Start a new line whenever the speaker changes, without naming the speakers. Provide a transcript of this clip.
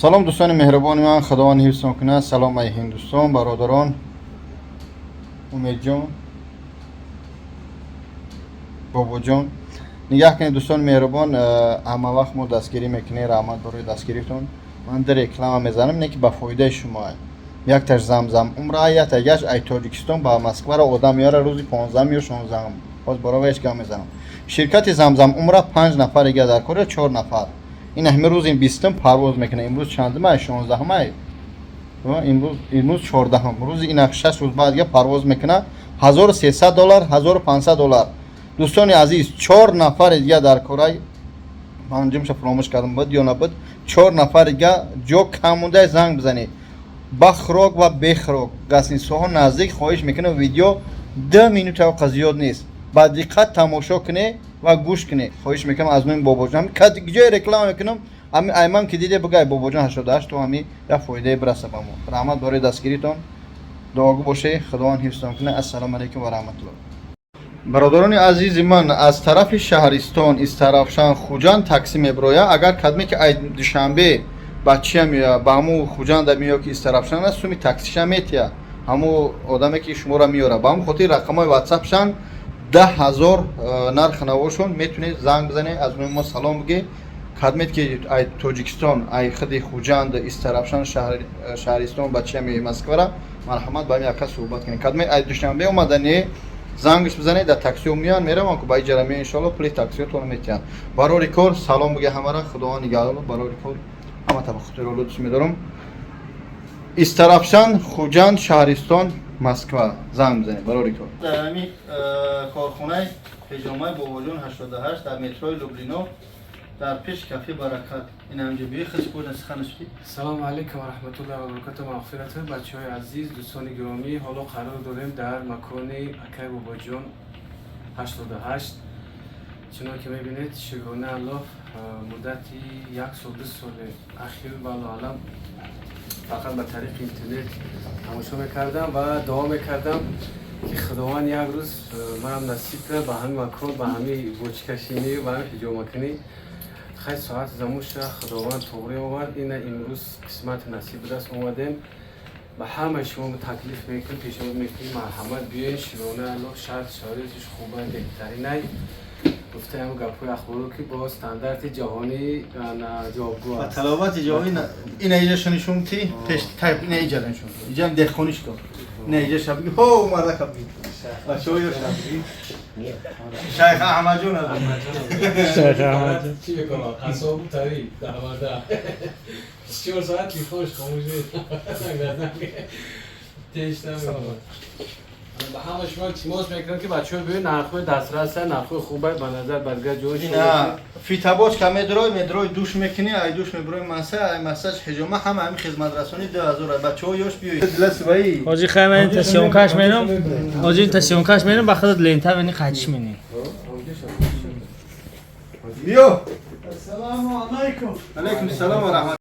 سلام دوستان مهربان من، خداوند حفظتون کنه. سلام ای هندوستان برادران، امید جان، بابا جان. نگاه کنید دوستان مهربان، همه وقت ما دستگیری میکنه، رحمت برای دستگیریتون. من در رکلام میزنم نه که به فایده شما. یک تاش زمزم عمره یا تاگش ای تاجیکستان با مسکو را آدم میاره روزی 15 یا 16 باز برایش کم میزنم. شرکت زمزم عمره 5 نفر دیگه در کره 4 نفر. این همه روز این 20 پرواز میکنه. امروز چندمه؟ 16 ماه. امروز 14 روز. این 6 روز بعد دیگه پرواز میکنه. $1300 $1500. دوستان عزیز 4 نفر دیگه در کره، من انجامش فراموش کردم بود یا نبود، 4 نفر دیگه جو کم مونده زنگ بزنید. بخروک و بخروک گسین سوها نزدیک. خواهش میکنم ویدیو 10 مینوت و زیاد نیست، با دقت تماشا کنه و گوش کنه. خواهش میکنم از من بابا جان که جای رکلام میکنم همین ایمان که دیده بگای بابا جان 88 تو همین یا فایده برسه به ما. رحمت برای دستگیریتون دعاگو باشه. خداوند حفظتون کنه. السلام علیکم و رحمت الله. برادران عزیز من، از طرف شهرستان استرافشان خوجان تاکسی میبرویا. اگر کدمی که دوشنبه بچه میاد با همو خوجان در میاد که استرافشان است، سومی تاکسیش میتیا همو آدمی که شما را میاره با هم خاطر رقمای واتساپ شان 10,000 نرخ نوشون میتونید زنگ بزنید از ما سلام بگی. کدمیت که ای تاجیکستان ای خدی خوجان استرافشان شهرستان بچه می مسکو را مرحمت با یک صحبت کنید. کدمی ای دوشنبه اومدنی زنگش بزنید در تاکسی میان میرم که با جرمی ان شاء الله پلی تاکسی تو میتیان. برای کار سلام بگه همه را. خدا نگهدار. برای کار همه تا خاطر لطف می‌دارم. استرافشان خوجان شهرستان مسکو زنگ بزنید برای کار. در همین کارخانه پیجامه باباجان 88 در متروی لوبلینو در پیش کافه برکت. این همینجا بیای خیلی خوب نسخنش بدید.
سلام علیکم و رحمت الله و برکاته. مغفرت بچه‌های عزیز، دوستان گرامی، حالا قرار داریم در مکان اکای باباجان 88. چنانکه که می‌بینید شگونه الله مدتی 1 سال 2 سال اخیر بالا علم فقط به طریق اینترنت تماشا می‌کردم و دعا می‌کردم که خداوند یک روز منم نصیب کنه به همین مکان، به همین بوچکشینی و همین حجامکنی. خیلی ساعت زموش خداوند توری اومد. این امروز قسمت نصیب دست اومدیم. به همه شما تکلیف میکنیم، پیشنهاد میکنیم مرحمت بیاین شیرانه الله شرط شرایطش خوبه بهترین ای گفته همون گپای اخبارو که با استاندارد جهانی جوابگو است.
طلبات جهانی این ایجا شنیشون تی پیش تایپ این ایجا نشون. اینجا دخونیش کن. نه ایجا شبیه هو مرا کبی. بچه‌ها یا شبیه. شیخ احمد جون از
شیخ احمد چی بکنم؟ قصاب تری دعواده. 24 ساعت بیخوش خاموشی. تیش نمی‌کنم. به همه شما تیماس میکنم که بچه‌ها ببین نرخ‌های دسترس هست، نرخ‌های خوبه به نظر برگرد جوش.
نه فیتاباش که میدروی دوش میکنی، ای دوش میبروی مساج حجامه همین خدمت رسانی 2000 بچه‌ها یوش بیوی دلس وای
حاجی خیمه تسیونکاش میرم. حاجی تسیونکاش میرم بخاطر لینتا بنی قچ منی.
بیا. السلام علیکم. علیکم السلام و رحمت